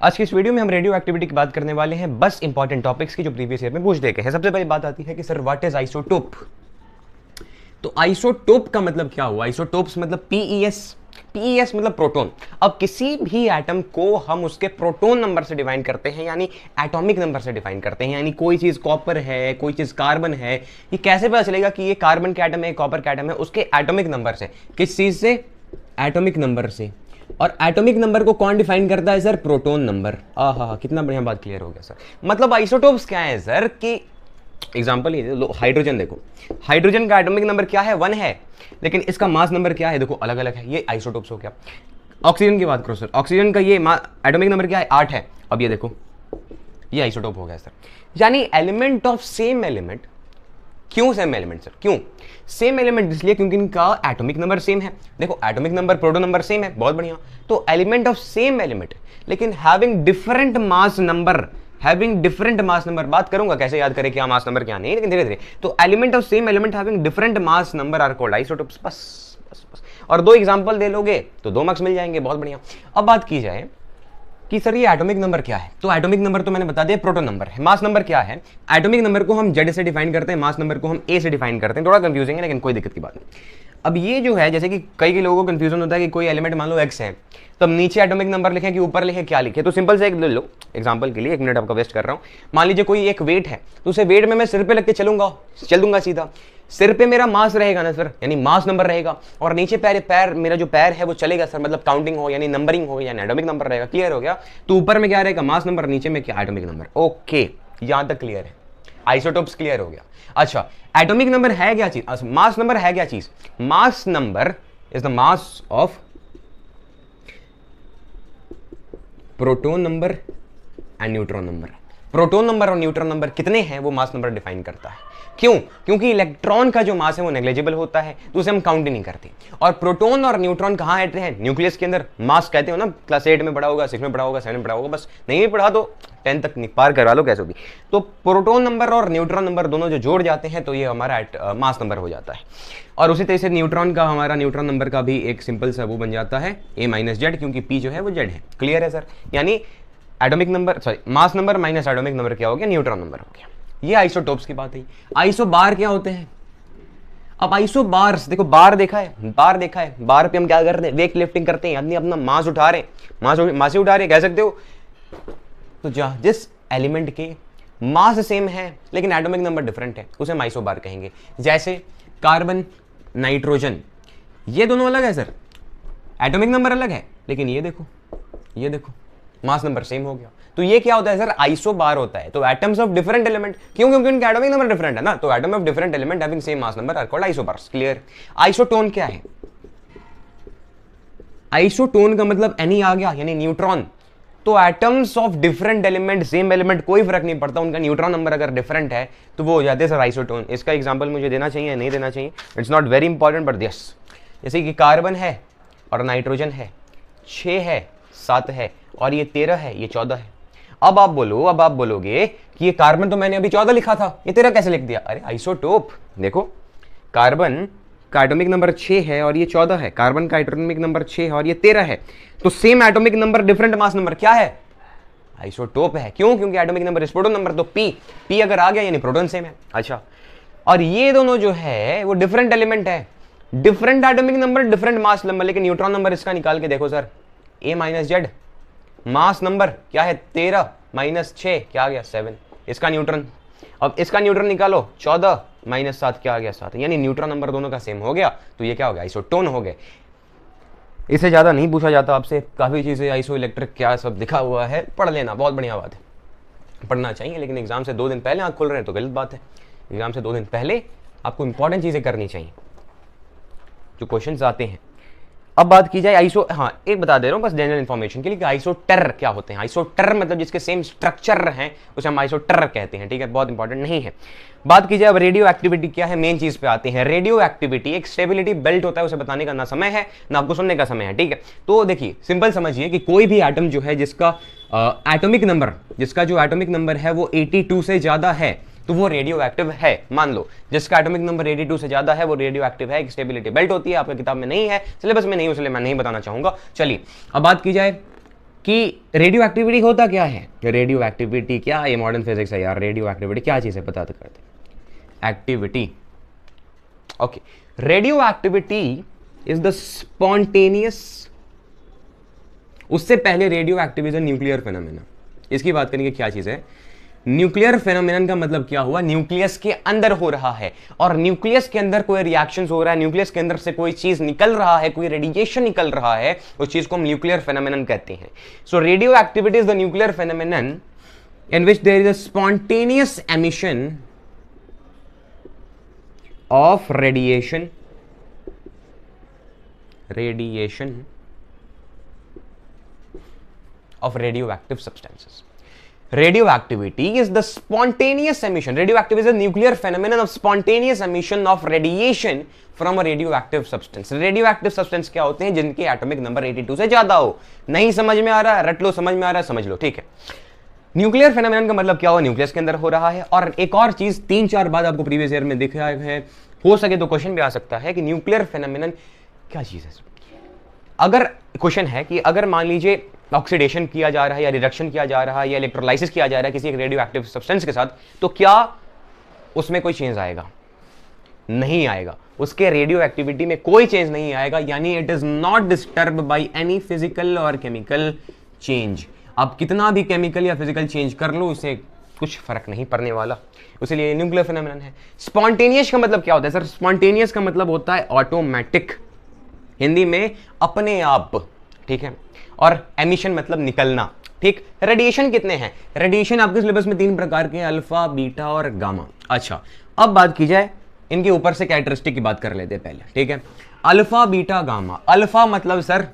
आज की इस वीडियो में हम रेडियो एक्टिविटी की बात करने वाले हैं, बस इंपॉर्टेंट टॉपिक्स की जो प्रीवियस ईयर में पूछ देखे हैं। सबसे पहले बात आती है कि सर व्हाट इज आइसोटोप। तो आइसोटोप का मतलब क्या हुआ? आइसोटोप्स मतलब पीईएस मतलब प्रोटॉन। अब किसी भी एटम को हम उसके प्रोटॉन नंबर से डिफाइन करते हैं, यानी एटॉमिक नंबर से डिफाइन करते हैं। यानी कोई चीज कॉपर है, कोई चीज कार्बन है, ये कैसे पता चलेगा कि ये कार्बन का एटम है, कॉपर का एटम है? उसके एटॉमिक नंबर से। किस चीज से? एटॉमिक नंबर से। और एटॉमिक नंबर को कौन डिफाइन करता है सर? Proton number. कितना बढ़िया बात क्लियर हो गया सर। मतलब आइसोटोप्स क्या है सर? कि एग्जांपल ये लो, हाइड्रोजन देखो, हाइड्रोजन का एटॉमिक नंबर क्या है? 1 है, लेकिन इसका मास नंबर क्या है? देखो अलग अलग है। ये आइसोटोप्स हो गया। ऑक्सीजन की बात करो सर, ऑक्सीजन का ये एटॉमिक नंबर क्या है? 8 है। अब ये देखो, ये आइसोटोप हो गया सर। यानी एलिमेंट ऑफ सेम एलिमेंट। क्यों सेम एलिमेंट सर? क्यों सेम एलिमेंट? इसलिए क्योंकि इनका एटॉमिक नंबर सेम है। देखो atomic number, proton number same है, बहुत बढ़िया। तो एलिमेंट ऑफ सेम एलिमेंट लेकिन हैविंग डिफरेंट मास नंबर, बात करूंगा कैसे याद करें क्या मास नंबर क्या नहीं, लेकिन धीरे धीरे। तो element of same element having different mass number are called isotopes. बस और 2 एग्जांपल दे लोगे तो 2 मार्क्स मिल जाएंगे, बहुत बढ़िया। अब बात की जाए कि सर ये एटॉमिक नंबर क्या है, तो एटॉमिक नंबर तो मैंने बता दिया, प्रोटॉन नंबर है। मास नंबर क्या है? एटॉमिक नंबर को हम जेड से डिफाइन करते हैं, मास नंबर को हम ए से डिफाइन करते हैं। थोड़ा कंफ्यूजिंग है लेकिन कोई दिक्कत की बात नहीं। अब ये जो है, जैसे कि कई लोगों को कंफ्यूजन होता है कि कोई एलिमेंट मान लो एक्स है, तो हम नीचे एटॉमिक नंबर लिखें कि ऊपर लिखें, क्या लिखे? तो सिंपल से एक ले लो एग्जांपल के लिए, 1 मिनट आपका वेस्ट कर रहा हूं। मान लीजिए कोई एक वेट है, तो उसे वेट में मैं सिर पे लग के चल दूंगा सीधा। सिर पे मेरा मास रहेगा ना सर, यानी मास नंबर रहेगा, और नीचे पैर मेरा जो पैर है वो चलेगा सर, मतलब काउंटिंग हो यानी नंबरिंग हो, यानी एटॉमिक नंबर रहेगा। क्लियर हो गया? तो ऊपर में क्या रहेगा? मास नंबर, नीचे में क्या? Atomic number. ओके, यहां तक क्लियर है। आइसोटोप्स क्लियर हो गया। अच्छा, एटॉमिक नंबर है क्या चीज? मास नंबर है क्या चीज? Mass number is the mass of proton number and neutron number. Proton number और न्यूट्रॉन नंबर कितने हैं वो मास नंबर डिफाइन करता है। क्यों? क्योंकि इलेक्ट्रॉन का जो मास है वो नेग्लिजिबल होता है, तो उसे हम काउंट ही नहीं करते। और प्रोटॉन और न्यूट्रॉन कहां रहते हैं? न्यूक्लियस के अंदर। मास कहते हो ना, क्लास 8 में पढ़ा होगा, 6 में पढ़ा होगा, 7 में पढ़ा होगा, बस नहीं भी पढ़ा तो 10 तक पार करवा लो कैसे भी। तो प्रोटॉन नंबर और न्यूट्रॉन नंबर दोनों जो जोड़ जाते हैं तो ये हमारा मास नंबर हो जाता है। और उसी तरह से न्यूट्रॉन का, हमारा न्यूट्रॉन नंबर का भी एक सिंपल सा वो बन जाता है A माइनस जेड, क्योंकि P जो है वो जेड है। क्लियर है सर? यानी atomic number, sorry, mass number minus atomic number क्या हो गया? न्यूट्रॉन नंबर हो गया। ये आइसोटोप्स की बात है। आइसोबार क्या होते हैं? अब आइसोबार्स देखो, बार देखा है? बार पे हम क्या करते हैं? वेट लिफ्टिंग करते हैं, यानी अपना मास उठा रहे हैं, मास उठा रहे, कह सकते हो। तो जिस एलिमेंट के मास सेम है लेकिन एटॉमिक नंबर डिफरेंट है, उसे हम आइसोबार कहेंगे। जैसे कार्बन, नाइट्रोजन, ये दोनों अलग है सर, एटॉमिक नंबर अलग है, लेकिन ये देखो मास नंबर सेम हो गया। तो ये क्या होता है सर? आइसोबार होता है। तो एटम्स ऑफ डिफरेंट एलिमेंट, क्यों? क्योंकि उनका एटॉमिक नंबर डिफरेंट है ना, तो atom of different element having same mass number are called isobars. Clear? Isotone क्या है? आइसोटोन का मतलब एनी आ गया, यानी न्यूट्रॉन। तो atoms of different element, same element, कोई फर्क नहीं पड़ता, उनका न्यूट्रॉन नंबर अगर डिफरेंट है तो वो हो जाते हैं सर आइसोटोन। इसका एग्जांपल मुझे देना चाहिए, नहीं देना चाहिए, it's not very important, but yes. जैसे कि कार्बन है और नाइट्रोजन है, 6 है, 7 है, और ये 13 है, ये 14 है। अब आप बोलोगे कि ये कार्बन तो मैंने अभी 14 लिखा था, ये 13 कैसे लिख दिया? अरे आइसोटोप। देखो, कार्बन का एटॉमिक नंबर 6 है और ये 14 है, कार्बन का एटॉमिक नंबर 6 है और ये 13 है, तो same atomic number different mass number, क्या है? आइसोटोप है। क्यों? क्योंकि atomic number is proton number, तो पी अगर आ गया यानी प्रोटॉन सेम है। अच्छा, और ये दोनों जो है वो डिफरेंट एलिमेंट है, different atomic number, different mass number, लेकिन न्यूट्रॉन नंबर इसका निकाल के देखो sir, A minus Z, mass number क्या है? 13 माइनस 6 क्या आ गया? 7। इसका न्यूट्रॉन, अब इसका न्यूट्रॉन निकालो, 14 माइनस 7 क्या आ गया? 7। यानी न्यूट्रॉन नंबर दोनों का सेम हो गया, तो ये क्या हो गया? आइसोटोन हो गए। इससे ज्यादा नहीं पूछा जाता आपसे, काफी चीजें आइसो इलेक्ट्रिक क्या सब लिखा हुआ है, पढ़ लेना, बहुत बढ़िया बात है, पढ़ना चाहिए। लेकिन एग्जाम से 2 दिन पहले आंख खोल रहे हैं तो गलत बात है। एग्जाम से 2 दिन पहले आपको इंपॉर्टेंट चीजें करनी चाहिए, जो क्वेश्चंस आते हैं। अब बात की जाए एक बता दे रहा हूं बस जनरल इंफॉर्मेशन के लिए कि आइसोटर क्या होते हैं। आइसोटर मतलब जिसके सेम स्ट्रक्चर हैं उसे हम आइसोटर कहते हैं, ठीक है, बहुत इंपॉर्टेंट नहीं है। बात की जाए अब रेडियो एक्टिविटी क्या है, मेन चीज पे आते हैं। रेडियो एक्टिविटी एक स्टेबिलिटी बेल्ट होता है, उसे बताने का ना समय है ना आपको सुनने का समय है, ठीक है। तो देखिए सिंपल समझिए कि कोई भी एटम जो है जिसका एटॉमिक नंबर, जिसका जो एटॉमिक नंबर है वो 82 से ज्यादा है, तो वो रेडियो एक्टिव है। मान लो जिसका एटॉमिक नंबर 82 से ज्यादा है वो रेडियो एक्टिव है, एक स्टेबिलिटी बेल्ट होती है, आपकी किताब में नहीं है, सिलेबस में नहीं, इसलिए मैं नहीं बताना चाहूंगा। चलिए अब बात की जाए कि रेडियो एक्टिविटी होता क्या है, रेडियो एक्टिविटी क्या, ये मॉडर्न फिजिक्स है यार, रेडियो एक्टिविटी क्या चीज़ है पता तो करते। Activity, okay, radio activity is the spontaneous, उससे पहले रेडियो एक्टिविटी न्यूक्लियर फेनोमेना, इसकी बात करेंगे क्या चीज़ है। न्यूक्लियर फेनोमेनन का मतलब क्या हुआ, न्यूक्लियस के अंदर हो रहा है, और न्यूक्लियस के अंदर कोई रिएक्शंस हो रहा है, न्यूक्लियस के अंदर से कोई चीज निकल रहा है, कोई रेडिएशन निकल रहा है, उस चीज को हम न्यूक्लियर फेनोमेनन कहते हैं। So radioactivity is the nuclear phenomenon in which there is a spontaneous emission of radiation of radioactive substances. Radioactivity is the spontaneous emission. Radioactivity is a nuclear phenomenon of spontaneous emission of radiation from a radioactive substance. Radioactive substance क्या होते हैं, जिनके atomic number 82 से ज्यादा हो। नहीं समझ में आ रहा है रट लो, समझ में आ रहा है समझ लो, ठीक है। न्यूक्लियर फेनोमेनन का मतलब क्या हुआ, न्यूक्लियस के अंदर हो रहा है। और एक और चीज 3-4 बार आपको प्रीवियस ईयर में दिख रहा है, हो सके तो क्वेश्चन भी आ सकता है कि न्यूक्लियर फेनोमेनन क्या चीज है। अगर क्वेश्चन है कि अगर मान लीजिए ऑक्सीडेशन किया जा रहा है या रिडक्शन किया जा रहा है या इलेक्ट्रोलाइसिस किया जा रहा है किसी एक रेडियो एक्टिव सब्सटेंस के साथ, तो क्या उसमें कोई चेंज आएगा, नहीं आएगा, उसके रेडियो एक्टिविटी में कोई चेंज नहीं आएगा, यानी it is not disturb by any physical और केमिकल चेंज। आप कितना भी केमिकल या फिजिकल चेंज कर लो, उसे कुछ फर्क नहीं पड़ने वाला, इसलिए न्यूक्लियर फेनोमेनन है। स्पॉन्टेनियस का मतलब क्या होता है सर, स्पॉन्टेनियस का मतलब होता है ऑटोमेटिक, हिंदी में अपने आप, ठीक है, और एमिशन मतलब निकलना, ठीक। रेडिएशन कितने हैं, रेडिएशन आपके सिलेबस में 3 प्रकार के हैं, अल्फा, बीटा और गामा। अच्छा, अब बात की जाए इनके ऊपर से कैरेक्टरिस्टिक की बात कर लेते हैं पहले, ठीक है। Alpha, beta, gamma. अल्फा मतलब सर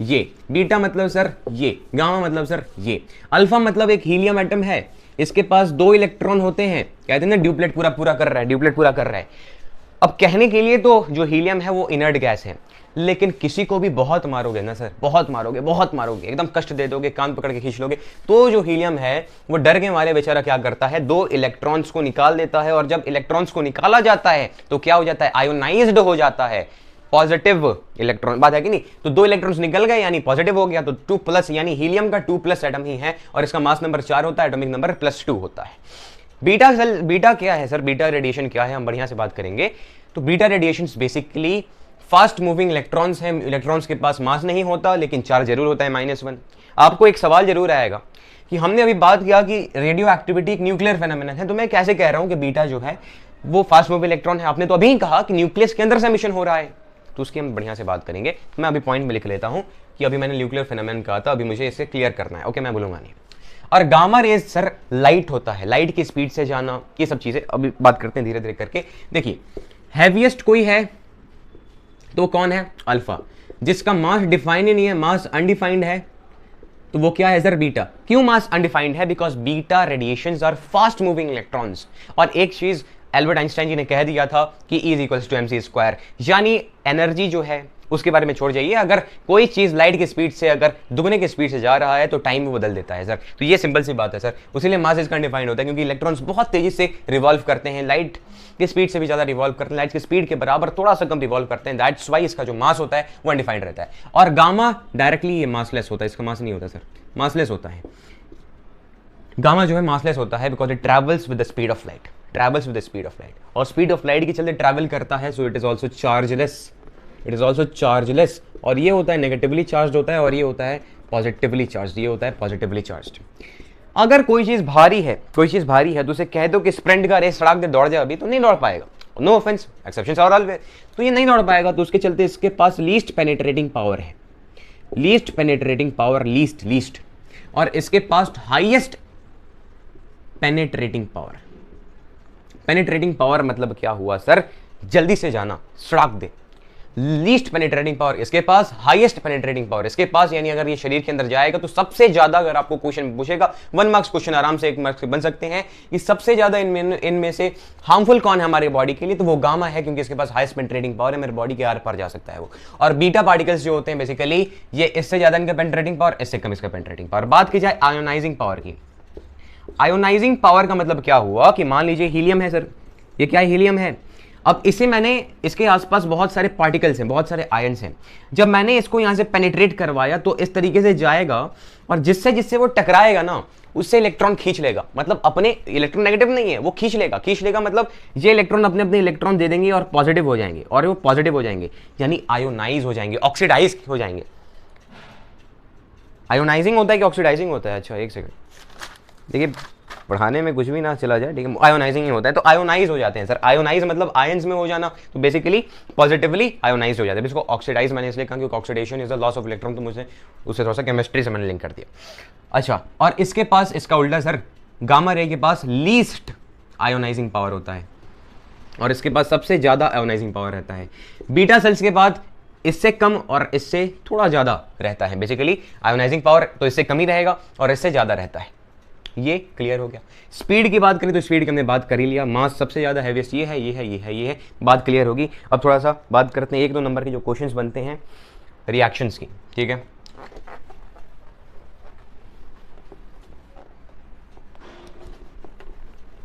ये, बीटा मतलब सर ये, गामा मतलब सर ये। अल्फा मतलब एक हीलियम एटम है, इसके पास 2 इलेक्ट्रॉन होते हैं, कहते हैं ना ड्यूप्लेट पूरा कर रहा है, ड्यूप्लेट पूरा कर रहा है। अब कहने के लिए तो जो हीलियम है वो इनर्ट गैस है, लेकिन किसी को भी बहुत मारोगे ना सर, बहुत मारोगे, एकदम कष्ट दे दोगे, कान पकड़ के खींच लोगे, तो जो हीलियम है वो डर के मारे बेचारा क्या करता है, 2 इलेक्ट्रॉन्स को निकाल देता है, और जब इलेक्ट्रॉन्स को निकाला जाता है तो क्या हो जाता है, आयोनाइज्ड हो जाता है, पॉजिटिव इलेक्ट्रॉन, बात है कि नहीं। तो 2 इलेक्ट्रॉन्स निकल गए यानी पॉजिटिव हो गया, तो 2+, यानी हीलियम का 2+ एटम ही है, और इसका मास नंबर 4 होता है, एटॉमिक नंबर +2 होता है। बीटा क्या है सर, बीटा रेडिएशन क्या है, हम बढ़िया से बात करेंगे। तो beta radiation basically fast moving electrons हैं, इलेक्ट्रॉन्स के पास मास नहीं होता लेकिन चार्ज जरूर होता है, -1। आपको एक सवाल जरूर आएगा कि हमने अभी बात किया कि रेडियो एक्टिविटी एक न्यूक्लियर फेनोमेनन है, तो मैं कैसे कह रहा हूं कि बीटा जो है वो फास्ट मूविंग इलेक्ट्रॉन है, आपने तो अभी कहा कि न्यूक्लियस के अंदर से एमिशन हो रहा है, तो उसकी हम बढ़िया से बात करेंगे। मैं अभी पॉइंट में लिख लेता हूं कि अभी मैंने न्यूक्लियर फेनोमेनन कहा था, अभी मुझे इसे क्लियर करना है, ओके, मैं बोलूंगा नहीं। और गामा रेज सर लाइट होता है, लाइट की स्पीड से जाना, ये सब चीजें अभी बात करते हैं धीरे धीरे करके। देखिए हैवीएस्ट कोई है तो कौन है, अल्फा, जिसका मास डिफाइंड ही नहीं है, मास अनडिफाइंड है, तो वो क्या है सर, बीटा। क्यों मास अनडिफाइंड है, because beta radiations are fast moving electrons. और एक चीज एल्बर्ट आइंस्टाइन जी ने कह दिया था कि E = mc², यानी एनर्जी जो है उसके बारे में छोड़ जाइए, अगर कोई चीज लाइट की स्पीड से अगर दुगने की स्पीड से जा रहा है तो टाइम भी बदल देता है सर, तो ये सिंपल सी बात है सर, उसीलिए मास इसका अनडिफाइंड होता है, क्योंकि इलेक्ट्रॉन्स बहुत तेजी से रिवॉल्व करते हैं, लाइट की स्पीड से भी ज्यादा रिवॉल्व करते हैं, लाइट की स्पीड के बराबर थोड़ा सा कम रिवॉल्व करते हैं, दैट्स वाई इसका जो मास होता है वो अनडिफाइंड रहता है। और गामा डायरेक्टली ये मासलेस होता है, इसका मास नहीं होता सर, मासलेस होता है, गामा जो है मासलेस होता है, because it travels with the speed of light, travels with the speed of light, और स्पीड ऑफ लाइट के चलते ट्रैवल करता है, so it is also chargeless, it is also chargeless. और ये होता है नेगेटिवली चार्ज होता है, और ये होता है पॉजिटिवली चार्ज, ये होता है पॉजिटिवली चार्ज। अगर कोई चीज भारी है, तो उसे कह दो कि स्प्रिंट का रेस सड़क दे दौड़ जाए अभी, तो नहीं दौड़ पाएगा, no offence, exceptions are always, तो ये नहीं दौड़ पाएगा, तो उसके चलते इसके पास लीस्ट पेनिट्रेटिंग पावर है, लीस्ट पेनिट्रेटिंग पावर, लीस्ट, और इसके पास highest penetrating power. Penetrating power मतलब क्या हुआ सर, जल्दी से जाना, सड़क दे, लीस्ट पेनिट्रेटिंग पावर इसके पास, हाईएस्ट पेनिट्रेटिंग पावर इसके पास, यानी अगर ये शरीर के अंदर जाएगा तो सबसे ज्यादा, अगर आपको क्वेश्चन पूछेगा 1 मार्क्स क्वेश्चन आराम से 1 मार्क्स बन सकते हैं, कि सबसे ज्यादा इनमें से हार्मफुल कौन है हमारे बॉडी के लिए, तो वो गामा है, क्योंकि इसके पास हाईएस्ट पेनिट्रेटिंग पावर है, मेरे बॉडी के आर पार जा सकता है वो। और बीटा पार्टिकल्स जो होते हैं बेसिकली ये इससे ज्यादा इनका पेनिट्रेटिंग पावर, इससे कम इसका पेनिट्रेटिंग पावर। बात की जाए आयोनाइजिंग पावर की, आयोनाइजिंग पावर का मतलब क्या हुआ कि मान लीजिए हीलियम है सर, ये क्या हीलियम है, अब इसे मैंने, इसके आसपास बहुत सारे पार्टिकल्स हैं, बहुत सारे आयन्स हैं, जब मैंने इसको यहां से पेनिट्रेट करवाया तो इस तरीके से जाएगा और जिससे जिससे वो टकराएगा ना उससे इलेक्ट्रॉन खींच लेगा, मतलब अपने, इलेक्ट्रॉन नेगेटिव नहीं है, वो खींच लेगा, खींच लेगा मतलब ये इलेक्ट्रॉन अपने अपने इलेक्ट्रॉन दे देंगे और पॉजिटिव हो जाएंगे, और वो पॉजिटिव हो जाएंगे यानी आयोनाइज हो जाएंगे, ऑक्सीडाइज हो जाएंगे। आयोनाइजिंग होता है कि ऑक्सीडाइजिंग होता है? अच्छा एक सेकंड, देखिए पढ़ाने में कुछ भी ना चला जाए, ठीक है, आयोनाइजिंग ही होता है। तो आयोनाइज हो जाते हैं सर, आयोनाइज मतलब आयंस में हो जाना, तो बेसिकली पॉजिटिवली आयोनाइज हो जाते हैं। इसको ऑक्सीडाइज मैंने इसलिए कहा क्योंकि oxidation is the loss of electron, तो मुझे उससे थोड़ा सा केमिस्ट्री से मैंने लिंक कर दिया। अच्छा, और इसके पास इसका उल्टा सर, गामा रे के पास लीस्ट आयोनाइजिंग पावर होता है और इसके पास सबसे ज्यादा आयोनाइजिंग पावर रहता है। बीटा सेल्स के बाद इससे कम और इससे थोड़ा ज्यादा रहता है, बेसिकली आयोनाइजिंग पावर तो इससे कम ही रहेगा और इससे ज्यादा रहता है। ये क्लियर हो गया। स्पीड की बात करें तो स्पीड की हमने बात कर ही लिया, मास सबसे ज्यादा हैवीएस्ट ये है, ये है, ये है, ये है, बात क्लियर होगी। अब थोड़ा सा बात करते हैं 1-2 नंबर के जो क्वेश्चंस बनते हैं रिएक्शंस की, ठीक है।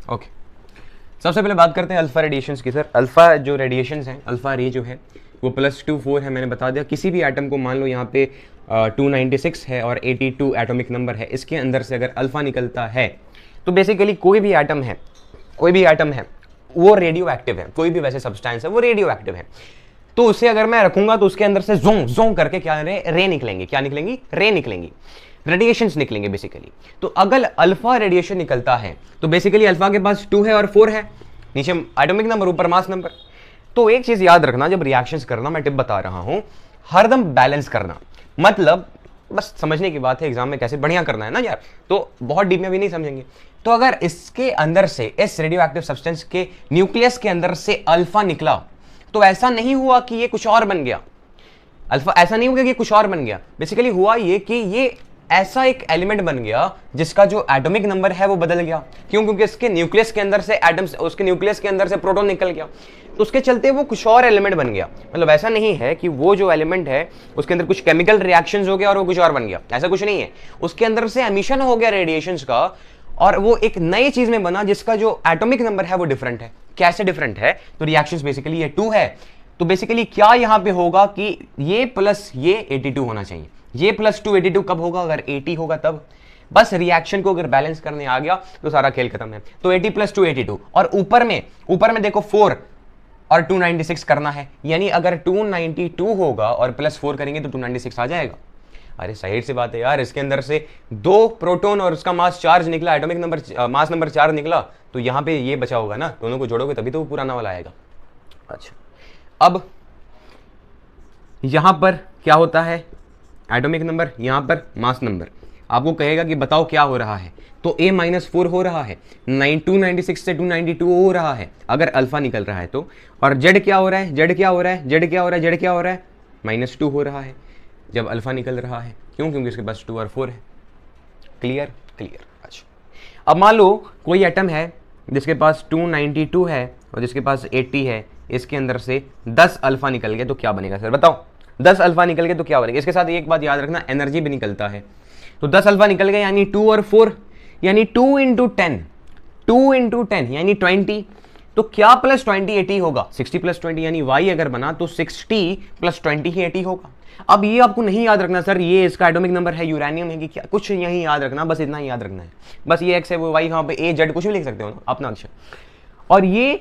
ओके, सबसे पहले बात करते हैं अल्फा रेडिएशंस की। सर अल्फा जो रेडिएशंस हैं, अल्फा रे जो है वो +2 4 है, मैंने बता दिया। किसी भी एटम को मान लो यहाँ पे 296 है और 82 एटॉमिक नंबर है, इसके अंदर से अगर अल्फा निकलता है तो बेसिकली कोई भी एटम है, कोई भी एटम है वो रेडियो एक्टिव है, कोई भी वैसे सब्सटेंस है वो रेडियो एक्टिव है। तो उसे अगर मैं रखूंगा तो उसके अंदर से जों जों करके क्या रे निकलेंगे, क्या निकलेंगी? रे निकलेंगी, रेडिएशंस निकलेंगे बेसिकली। तो अगर अल्फा रेडिएशन निकलता है तो बेसिकली अल्फा के पास 2 है और 4 है, नीचे एटॉमिक नंबर ऊपर मास नंबर। तो एक चीज याद रखना, जब रिएक्शंस करना, मैं टिप बता रहा हूं, हरदम बैलेंस करना, मतलब बस समझने की बात है, एग्जाम में कैसे बढ़िया करना है ना यार, तो बहुत डीप में भी नहीं समझेंगे। तो अगर इसके अंदर से, इस रेडियो एक्टिव सब्सटेंस के न्यूक्लियस के अंदर से अल्फा निकला तो ऐसा नहीं हुआ कि ये कुछ और बन गया, अल्फा ऐसा नहीं हुआ कि ये कुछ और बन गया, बेसिकली हुआ ये कि ये ऐसा एक एलिमेंट बन गया जिसका जो एटॉमिक नंबर है वो बदल गया। क्यों? क्योंकि इसके न्यूक्लियस के अंदर से एटम्स, उसके न्यूक्लियस के अंदर से प्रोटॉन निकल गया, तो उसके चलते वो कुछ और एलिमेंट बन गया। मतलब ऐसा नहीं है कि वो जो एलिमेंट है उसके अंदर कुछ केमिकल रिएक्शंस हो गया और वो कुछ और बन गया, ऐसा कुछ नहीं है। उसके अंदर से एमिशन हो गया रेडिएशंस का और वो एक नई चीज में बना जिसका जो एटॉमिक नंबर है वो डिफरेंट है। कैसे डिफरेंट है? तो रिएक्शंस बेसिकली ये 2 है, तो बेसिकली क्या यहां पे होगा कि ये प्लस ये 82 होना चाहिए, ये +2 82 कब होगा? अगर 80 होगा तब। बस रिएक्शन को अगर बैलेंस करने आ गया तो सारा खेल खत्म है। तो 80 + 2 82 और ऊपर में देखो 4 और 296 करना है, यानी अगर 292 होगा और +4 करेंगे तो 296 आ जाएगा। अरे सही सी बात है यार, इसके अंदर से 2 प्रोटॉन और उसका मास चार्ज निकला, एटॉमिक नंबर मास नंबर 4 निकला, तो यहां पे ये बचा होगा ना, दोनों को जोड़ोगे तभी तो वो पुराना वाला आएगा। अच्छा, अब यहां पर क्या होता है? एटॉमिक नंबर, यहां पर मास नंबर। आपको कहेगा कि बताओ क्या हो रहा है, तो A -4 हो रहा है, 296 से 292 हो रहा है अगर अल्फा निकल रहा है तो। और Z क्या हो रहा है? Z क्या हो रहा है? Z क्या हो रहा है? Z क्या हो रहा है? -2 हो रहा है जब अल्फा निकल रहा है। क्यों? क्योंकि इसके पास 2 और 4 है। क्लियर? क्लियर। अच्छा, अब मान लो कोई एटम है जिसके पास 292 है और जिसके पास 80 है, इसके अंदर से 10 अल्फा निकल गए तो क्या बनेगा सर बताओ? 10 अल्फा निकल गए तो क्या बनेगा? इसके साथ एक बात याद रखना, एनर्जी भी निकलता है। तो 10 अल्फा निकल गए यानी 2 और 4 यानी 2 × 10, 2 × 10 यानी 20। तो क्या +20 80 होगा? 60 + 20 यानी y अगर बना तो 60 + 20 ही 80 होगा। अब ये आपको नहीं याद रखना सर ये इसका एटॉमिक नंबर है, यूरेनियम है कि क्या, कुछ यही याद रखना, बस इतना ही याद रखना है। बस ये x है वो y, यहाँ पे a z कुछ भी लिख सकते हो ना अपना अक्षर। और ये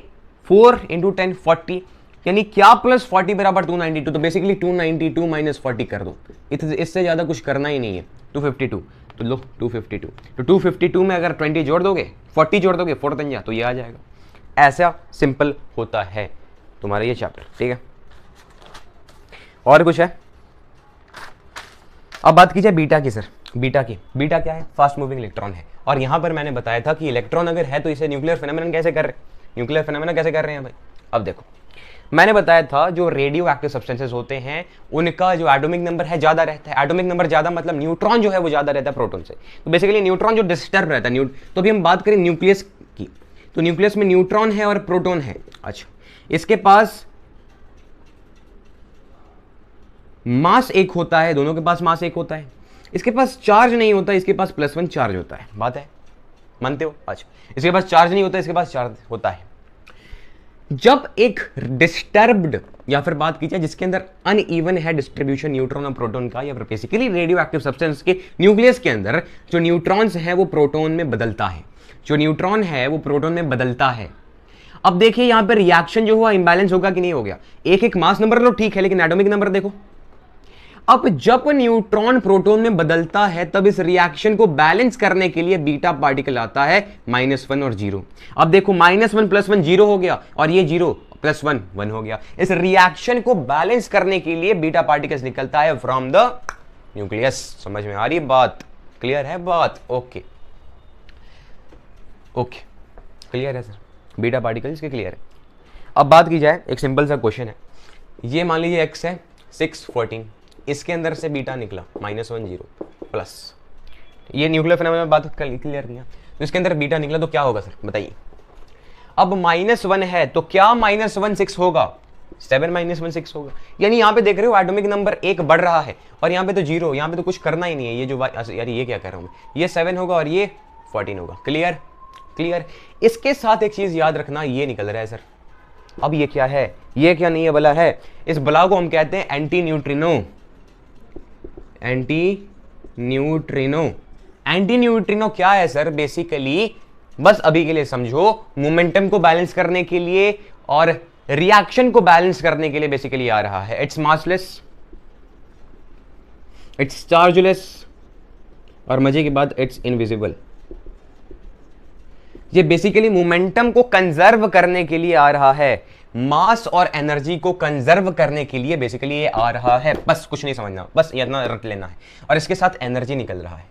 4 × 10 40 यानी क्या +40 बराबर 292, तो बेसिकली 292 - 40 कर दो, इससे ज्यादा कुछ करना ही नहीं है। 252, तो लो 252, तो 252 में अगर 20 जोड़ दोगे, 40 जोड़ दोगे, 4 तंजा तो ये आ जाएगा। ऐसा सिंपल होता है तुम्हारा ये चैप्टर, ठीक है। और कुछ है? अब बात कीजिए बीटा की सर। बीटा की, बीटा क्या है? फास्ट मूविंग इलेक्ट्रॉन है। और यहां पर मैंने बताया था कि इलेक्ट्रॉन अगर है तो इसे न्यूक्लियर फिनोमेनन कैसे कर रहे हैं, न्यूक्लियर फिनोमेनन कैसे कर रहे हैं भाई? अब देखो, मैंने बताया था जो रेडियो एक्टिव सब्सटेंसेस होते हैं उनका जो एटॉमिक नंबर है ज्यादा रहता है। एटॉमिक नंबर ज्यादा मतलब न्यूट्रॉन जो है वो ज्यादा रहता है प्रोटॉन से। तो बेसिकली न्यूट्रॉन जो डिस्टर्ब रहता है, तो अभी हम बात करें न्यूक्लियस की, तो न्यूक्लियस में न्यूट्रॉन है और प्रोटॉन है। अच्छा, इसके पास मास एक होता है, दोनों के पास मास एक होता है। इसके पास चार्ज नहीं होता, इसके पास +1 चार्ज होता है। बात है, मानते हो? अच्छा, इसके पास चार्ज नहीं होता, इसके पास चार्ज होता है। जब एक डिस्टर्ब्ड या फिर बात की जाए जिसके अंदर अनइवन है डिस्ट्रीब्यूशन न्यूट्रॉन और प्रोटॉन का, या फिर बेसिकली रेडियो एक्टिव सब्सटेंस के न्यूक्लियस के अंदर जो न्यूट्रॉन्स है वो प्रोटॉन में बदलता है, जो न्यूट्रॉन है वो प्रोटॉन में बदलता है। अब देखिए यहां पर रिएक्शन जो हुआ इंबैलेंस होगा कि नहीं हो गया, एक एक मास नंबर तो ठीक है लेकिन एटॉमिक नंबर देखो। अब जब न्यूट्रॉन प्रोटॉन में बदलता है तब इस रिएक्शन को बैलेंस करने के लिए बीटा पार्टिकल आता है -1 और 0। अब देखो -1 + 1 0 हो गया और ये 0 + 1 1 हो गया। इस रिएक्शन को बैलेंस करने के लिए बीटा पार्टिकल्स निकलता है फ्रॉम द न्यूक्लियस। समझ में आ रही बात? क्लियर है बात? ओके ओके क्लियर है सर, बीटा पार्टिकल्स के क्लियर है। अब बात की जाए, एक सिंपल सा क्वेश्चन है, ये मान लीजिए x है 6 14, इसके अंदर से बीटा निकला -1 0 प्लस, ये न्यूक्लियर फिनोमेना में बात क्लियर किया, तो इसके अंदर बीटा निकला तो क्या होगा सर बताइए। अब -1 है तो क्या -1 6 होगा, 7 -1 6 होगा। यानी यहां पे देख रहे हो एटॉमिक नंबर 1 बढ़ रहा है और यहां पे तो 0, यहां पे तो कुछ करना ही नहीं है। ये जो यार ये क्या कर रहा हूं मैं, ये 7 होगा और ये 14 होगा। Clear clear. इसके साथ एक चीज याद रखना, ये निकल रहा है सर। अब ये क्या है, ये क्या नहीं है बला है, इस बला को हम कहते हैं anti neutrino. Anti neutrino, anti neutrino क्या है सर, बेसिकली बस अभी के लिए समझो, मोमेंटम को बैलेंस करने के लिए और रिएक्शन को बैलेंस करने के लिए बेसिकली आ रहा है। इट्स मासलेस, इट्स चार्जलेस और मजे की बात इट्स इनविजिबल। ये बेसिकली मोमेंटम को कंजर्व करने के लिए आ रहा है, मास और एनर्जी को कंजर्व करने के लिए बेसिकली ये आ रहा है। बस कुछ नहीं समझना, बस इतना रट लेना है। और इसके साथ एनर्जी निकल रहा है,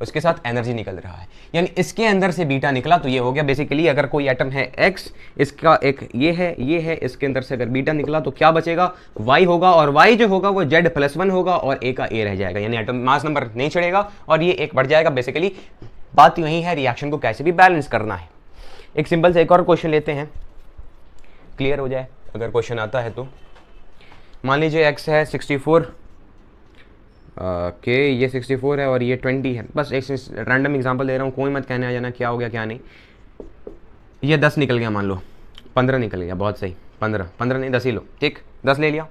उसके साथ एनर्जी निकल रहा है, यानी इसके अंदर से बीटा निकला तो ये हो गया बेसिकली। अगर कोई एटम है x, इसका एक ये है, इसके अंदर से अगर बीटा निकला तो क्या बचेगा, y होगा, और y जो होगा वो z + 1 होगा और a का a रह जाएगा, यानी एटम मास नंबर नहीं चढ़ेगा और ये एक बढ़ जाएगा। बेसिकली बात यही है, रिएक्शन को कैसे भी बैलेंस करना है। एक सिंपल से एक और क्वेश्चन लेते हैं, क्लियर हो जाए अगर क्वेश्चन आता है तो। मान लीजिए x है 64 के, ये 64 है और ये 20 है। बस एक रैंडम एग्जांपल दे रहा हूँ, कोई मत कहने आ जाना क्या हो गया क्या नहीं। ये 10 निकल गया, मान लो 15 निकल गया, बहुत सही, 15 नहीं 10 ही लो, ठीक 10 ले लिया।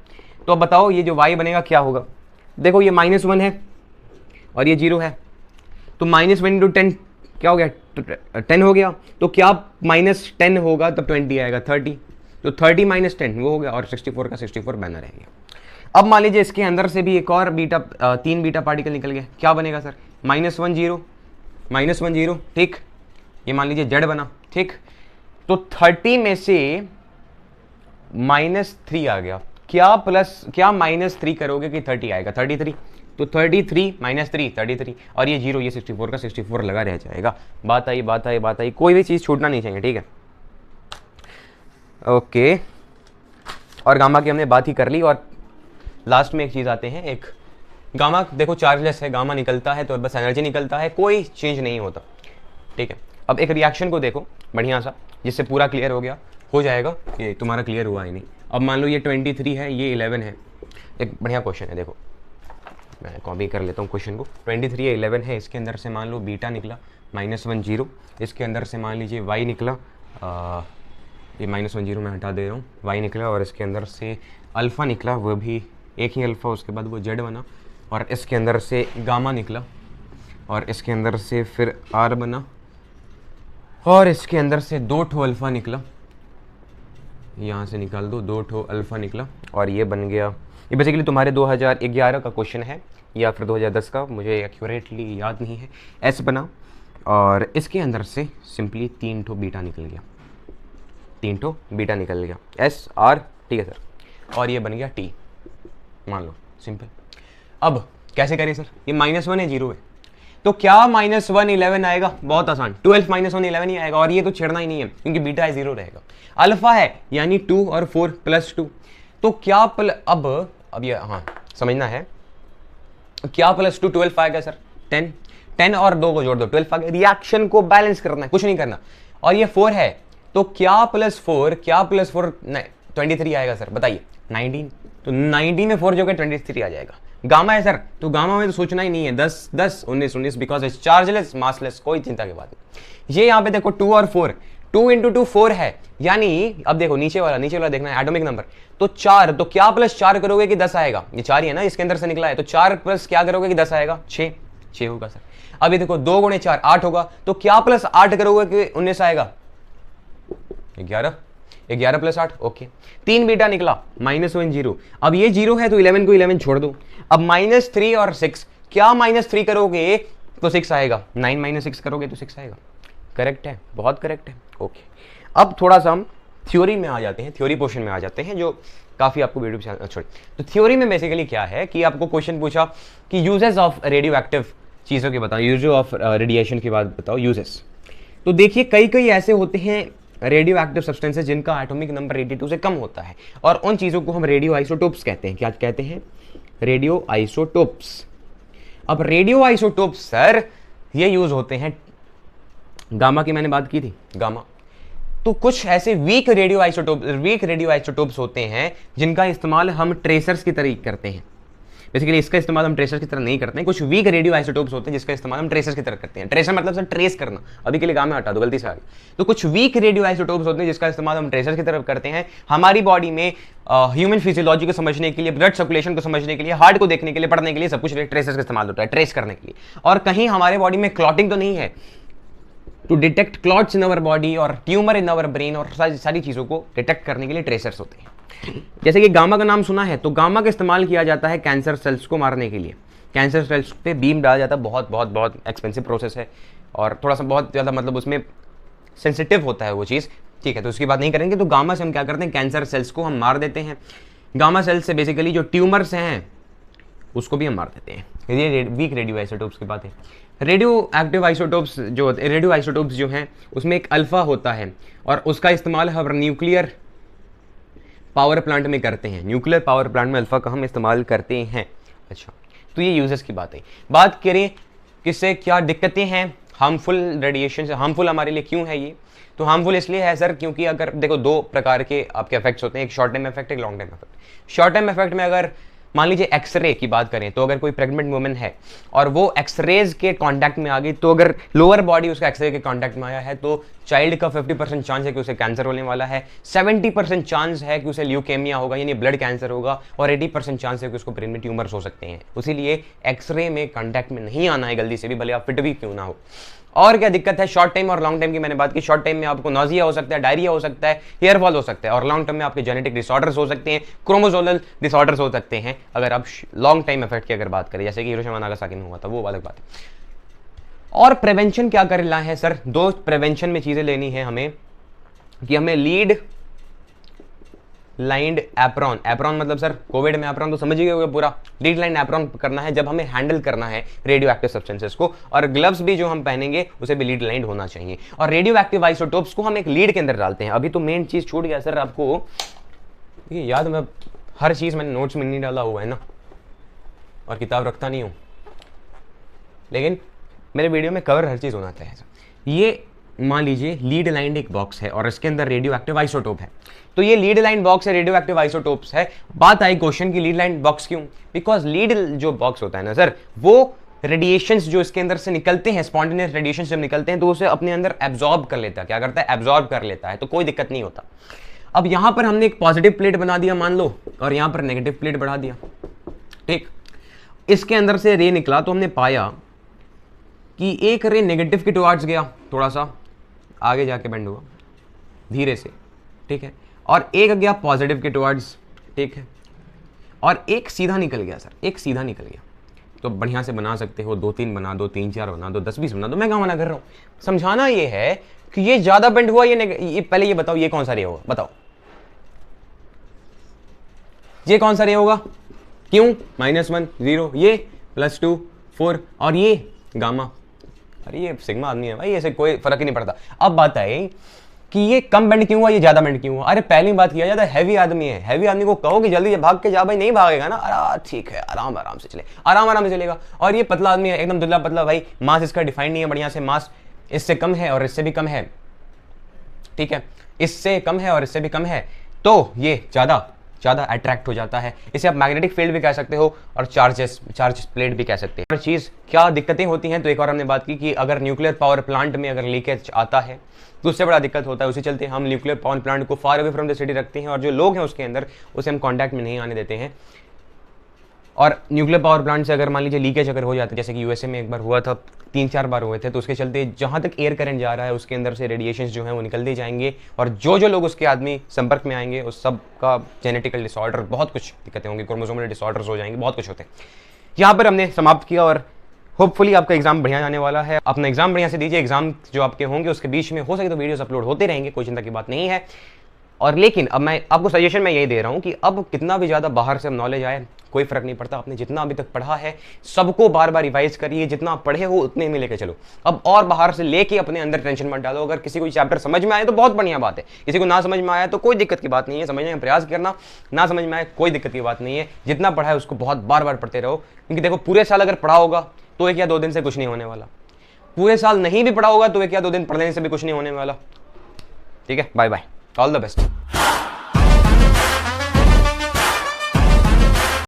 तो अब बताओ ये जो y बनेगा क्या होगा। देखो ये -1 है और ये 0 है, तो -1 × 10 क्या हो गया, 10 हो गया। तो क्या -10 होगा तब 20 आएगा, 30, तो 30 - 10 वो हो गया और 64 का 64 बना रहेगा। अब मान लीजिए इसके अंदर से भी एक और बीटा 3 बीटा पार्टिकल निकल गया, क्या बनेगा सर, -1 0, ठीक। ये मान लीजिए Z बना, ठीक। तो 30 में से -3 आ गया, क्या -3 करोगे कि 30 आएगा, 33, तो 33 - 3 33 और ये 0, ये 64 का 64 लगा रह जाएगा। बात आई, कोई भी चीज़ छूटना नहीं चाहिए, ठीक है ओके। और गामा की हमने बात ही कर ली। और लास्ट में एक चीज़ आते हैं, एक गामा देखो चार्जलेस है, गामा निकलता है तो बस एनर्जी निकलता है, कोई चेंज नहीं होता, ठीक है। अब एक रिएक्शन को देखो बढ़िया सा, जिससे पूरा क्लियर हो जाएगा। ये तुम्हारा क्लियर हुआ ही नहीं। अब मान लो ये 23 है, ये 11 है। एक बढ़िया क्वेश्चन है, देखो मैं कॉपी कर लेता हूँ क्वेश्चन को। 23 या 11 है, इसके अंदर से मान लो बीटा निकला -1 0, इसके अंदर से मान लीजिए y निकला, ये -1 0 मैं हटा दे रहा हूँ, y निकला, और इसके अंदर से अल्फ़ा निकला, वो भी एक ही अल्फ़ा, उसके बाद वो z बना, और इसके अंदर से गामा निकला, और इसके अंदर से फिर r बना, और इसके अंदर से 2 ठो अल्फ़ा निकला, यहाँ से निकाल दो, 2 ठो अल्फ़ा निकला, और ये बन गया। ये बेसिकली तुम्हारे 2011 का क्वेश्चन है या फिर 2010 का, मुझे एक्यूरेटली याद नहीं है। एस बना और इसके अंदर से सिंपली 3 ठो बीटा निकल गया, 3 ठो बीटा निकल गया, एस आर, ठीक है सर। और ये बन गया टी, मान लो सिंपल। अब कैसे करें सर, ये -1 है 0 है, तो क्या -1 11 आएगा, बहुत आसान, 12 -1 11 ही आएगा, और ये तो छेड़ना ही नहीं है क्योंकि बीटा है 0 रहेगा। अल्फा है यानी 2 और 4 +2, तो क्या अब ये हाँ समझना है, क्या +2 12 आएगा सर, 10 और 2 को जोड़ दो 12 आ गया। रिएक्शन को बैलेंस करना है, कुछ नहीं करना। और ये 4 है तो क्या +4 नहीं 23 आएगा सर, बताइए 19, तो 19 में 4 जो कि 23 आ जाएगा। गामा है सर, तो गामा में तो सोचना ही नहीं है, 10 10 19 19, बिकॉज इट्स चार्जलेस मासलेस, कोई चिंता की बात नहीं। ये यहाँ पे देखो 2 और 4, 2 इंटू 2 4 है, यानी अब देखो नीचे वाला देखना है एटॉमिक नंबर, तो 4, तो क्या प्लस 4 करोगे कि 10 आएगा, ये 4 ही है ना इसके अंदर से निकला है, तो 4 प्लस क्या करोगे कि 10 आएगा, 6 होगा सर। अभी देखो 2 गुणे 4 8 होगा, तो क्या प्लस 8 करोगे कि 19 आएगा, 11 प्लस 8, ओके। 3 बीटा निकला, -1 0, अब ये 0 है तो 11 को 11 छोड़ दो, अब -3 और 6, क्या -3 करोगे तो 6 आएगा, 9 - 6 करोगे तो 6 आएगा, करेक्ट है, बहुत करेक्ट है, ओके। अब थोड़ा सा हम थ्योरी में आ जाते हैं, थ्योरी पोर्शन में आ जाते हैं, जो काफी आपको वीडियो छोड़, तो थ्योरी में बेसिकली क्या है कि आपको क्वेश्चन पूछा कि यूजेस ऑफ रेडियो एक्टिव चीजों के बताओ, यूज ऑफ रेडिएशन की बात बताओ, यूजेस। तो देखिए कई ऐसे होते हैं रेडियो एक्टिव सब्सटेंसेज जिनका एटॉमिक नंबर 82 से कम होता है, और उन चीजों को हम रेडियो आइसोटोप्स कहते हैं। क्या कहते हैं, रेडियो आइसोटोप्स। अब रेडियो आइसोटोप्स सर ये यूज होते हैं, गामा की मैंने बात की थी, गामा, तो कुछ ऐसे वीक रेडियो आइसोटोप्स होते हैं जिनका इस्तेमाल हम ट्रेसर्स की तरह करते हैं। बेसिकली इसका इस्तेमाल हम ट्रेसर्स की तरह नहीं करते हैं, कुछ वीक रेडियो आइसोटोप्स होते हैं जिसका इस्तेमाल हम ट्रेसर्स की तरह करते हैं। ट्रेसर मतलब सर ट्रेस करना, अभी के लिए गामा हटा दो, गलती से आ गई। तो कुछ वीक रेडियो आइसोटोप्स होते हैं जिसका इस्तेमाल हम ट्रेसर्स की तरफ करते हैं, हमारी बॉडी में ह्यूमन फिजियोलॉजी को समझने के लिए, ब्लड सर्कुलेशन को समझने के लिए, हार्ट को देखने के लिए, पढ़ने के लिए, सब कुछ ट्रेसर्स का इस्तेमाल होता है, ट्रेस करने के लिए। और कहीं हमारे बॉडी में क्लॉटिंग तो नहीं है, to detect clots in our body और ट्यूमर इन अवर ब्रेन, और सारी चीजों को डिटेक्ट करने के लिए ट्रेसर्स होते हैं। जैसे कि गामा का नाम सुना है, तो गामा का इस्तेमाल किया जाता है कैंसर सेल्स को मारने के लिए। कैंसर सेल्स पे बीम डाला जाता है, बहुत एक्सपेंसिव प्रोसेस है, और थोड़ा सा बहुत ज़्यादा मतलब उसमें सेंसिटिव होता है वो चीज़, ठीक है, तो उसकी बात नहीं करेंगे। तो गामा से हम क्या करते हैं, कैंसर सेल्स को हम मार देते हैं। गामा सेल्स से बेसिकली जो ट्यूमर्स हैं उसको भी हम मार देते हैं। ये वीक रेडियो आइसोटोप्स की बात है। रेडियो आइसोटोप्स जो हैं उसमें एक अल्फा होता है, और उसका इस्तेमाल हम न्यूक्लियर पावर प्लांट में करते हैं। न्यूक्लियर पावर प्लांट में अल्फा का हम इस्तेमाल करते हैं। अच्छा, तो ये यूजेस की बात है। बात करें किससे क्या दिक्कतें हैं, हार्मफुल रेडिएशन से, हार्मफुल हमारे लिए क्यों है ये, तो हार्मफुल इसलिए है सर क्योंकि अगर देखो 2 प्रकार के आपके इफेक्ट्स होते हैं, एक शॉर्ट टाइम इफेक्ट, एक long time effect. Short time effect में अगर मान लीजिए एक्सरे की बात करें, तो अगर कोई प्रेग्नेंट वुमेन है और वो एक्सरेज के कांटेक्ट में आ गई, तो अगर लोअर बॉडी उसका एक्सरे के कांटेक्ट में आया है, तो चाइल्ड का 50% चांस है कि उसे कैंसर होने वाला है, 70% चांस है कि उसे ल्यूकेमिया होगा यानी ब्लड कैंसर होगा, और 80% चांस है कि उसको ब्रेन में ट्यूमर्स हो सकते हैं। उसीलिए एक्सरे में कांटेक्ट में नहीं आना है गलती से भी, भले आप फिट भी क्यों ना हो। और क्या दिक्कत है, शॉर्ट टाइम और लॉन्ग टाइम की मैंने बात की। शॉर्ट टाइम में आपको नोजिया हो सकता है, डायरिया हो सकता है, हेयर फॉल हो सकता है, और लॉन्ग टर्म में आपके जेनेटिक डिसऑर्डर्स हो सकते हैं, क्रोमोसोमल डिसऑर्डर्स हो सकते हैं। अगर आप लॉन्ग टाइम इफेक्ट की अगर बात करें, जैसे कि हिरोशिमा नागासाकी में हुआ था, वो अलग बात है। और प्रिवेंशन क्या करना है सर, 2 प्रिवेंशन में चीजें लेनी है हमें, कि हमें लीड लाइंड एप्रॉन, एप्रॉन मतलब सर कोविड में एप्रॉन तो समझ ही गए पूरा, लीड लाइन एप्रॉन करना है जब हमें हैंडल करना है रेडियो एक्टिव सब्सटेंसेस को, और ग्लव्स भी जो हम पहनेंगे उसे भी लीड लाइंड होना चाहिए। और रेडियो एक्टिव आइसोटोप्स को हम एक लीड के अंदर डालते हैं। अभी तो मेन चीज छूट गया सर आपको, ये याद, मैं हर चीज मैंने नोट्स में नहीं डाला हुआ है ना, और किताब रखता नहीं हूँ, लेकिन मेरे वीडियो में कवर हर चीज होना चाहिए। ये मान लीजिए लीड लाइंड एक बॉक्स है और इसके अंदर रेडियो एक्टिव आइसोटोप है, तो ये लीड लाइन बॉक्स है, रेडियो एक्टिव आइसोटोप्स है। बात आई क्वेश्चन की लीड लाइन बॉक्स क्यों, बिकॉज लीड जो बॉक्स होता है ना सर, वो रेडिएशंस जो इसके अंदर से निकलते हैं, स्पॉन्टेनियस रेडिएशन जब निकलते हैं तो उसे अपने अंदर एब्जॉर्ब कर लेता है। क्या करता है, एब्जॉर्ब कर लेता है, तो कोई दिक्कत नहीं होता। अब यहां पर हमने एक पॉजिटिव प्लेट बना दिया मान लो, और यहां पर नेगेटिव प्लेट बढ़ा दिया, ठीक, इसके अंदर से रे निकला, तो हमने पाया कि एक रे नेगेटिव के टुवर्ड्स गया, थोड़ा सा आगे जाके बेंड हुआ धीरे से, ठीक है, और एक गया पॉजिटिव के टुवर्ड्स, ठीक है, और एक सीधा निकल गया सर, एक सीधा निकल गया। तो बढ़िया से बना सकते हो, 2-3 बना दो, 3-4 बना दो, 10-20 बना दो, मैं कहाँ मना कर रहा हूँ। समझाना ये है कि ये ज्यादा बेंड हुआ, ये पहले ये बताओ ये कौन सा रे होगा, बताओ ये कौन सा रे होगा, क्यों, -1 0, ये +2 4, और ये गामा, अरे ये सिग्मा आदमी है भाई, ऐसे कोई फर्क ही नहीं पड़ता। अब बात है कि ये कम बेंड क्यों हुआ, ये ज्यादा बेंड क्यों हुआ। अरे पहली बात किया जाता है हैवी आदमी है, हैवी आदमी को कहो कि जल्दी भाग के जा, भाई नहीं भागेगा ना, अरे ठीक है आराम आराम से चले, आराम से चलेगा। और ये पतला आदमी है, एकदम दुबला पतला, भाई मास इसका डिफाइन नहीं है बढ़िया से, मास इससे कम है और इससे भी कम है, ठीक है, इससे कम है और इससे भी कम है, तो ये ज्यादा ज़्यादा अट्रैक्ट हो जाता है। इसे आप मैग्नेटिक फील्ड भी कह सकते हो और चार्ज प्लेट भी कह सकते हैं। हर चीज़ क्या दिक्कतें होती हैं, तो एक और हमने बात की कि अगर न्यूक्लियर पावर प्लांट में अगर लीकेज आता है तो उससे बड़ा दिक्कत होता है। उसी चलते हम न्यूक्लियर पावर प्लांट को far away from the city रखते हैं और जो लोग हैं उसके अंदर उसे हम कॉन्टैक्ट में नहीं आने देते हैं। और न्यूक्लियर पावर प्लांट से अगर मान लीजिए लीकेज अगर हो जाता है, जैसे कि यूएसए में एक बार हुआ था, 3-4 बार हुए थे, तो उसके चलते जहाँ तक एयर करंट जा रहा है उसके अंदर से रेडिएशंस जो हैं वो निकलते जाएंगे और जो लोग उसके आदमी संपर्क में आएंगे उस सब का जेनेटिकल डिसऑर्डर, बहुत कुछ दिक्कतें होंगी, क्रोमोसोमल डिसऑर्डर्स हो जाएंगे, बहुत कुछ होते हैं। यहाँ पर हमने समाप्त किया और होपफुली आपका एग्जाम बढ़िया जाने वाला है। अपना एग्जाम बढ़िया से दीजिए। एग्जाम जो आपके होंगे उसके बीच में हो सके तो वीडियोस अपलोड होते रहेंगे, कोई चिंता की बात नहीं है। और लेकिन अब मैं आपको सजेशन मैं यही दे रहा हूँ कि अब कितना भी ज़्यादा बाहर से नॉलेज आए कोई फर्क नहीं पड़ता। आपने जितना अभी तक पढ़ा है सबको बार बार रिवाइज करिए, जितना पढ़े हो उतने में लेके चलो। अब और बाहर से लेके अपने अंदर टेंशन मत डालो। अगर किसी को चैप्टर समझ में आए तो बहुत बढ़िया बात है, किसी को ना समझ में आया तो कोई दिक्कत की बात नहीं है, समझने का प्रयास करना, ना समझ में आए कोई दिक्कत की बात नहीं है। जितना पढ़ा है उसको बहुत बार बार पढ़ते रहो, क्योंकि देखो पूरे साल अगर पढ़ा होगा तो 1 या 2 दिन से कुछ नहीं होने वाला, पूरे साल नहीं भी पढ़ा होगा तो 1 या 2 दिन पढ़ने से भी कुछ नहीं होने वाला। ठीक है, bye bye, all the best.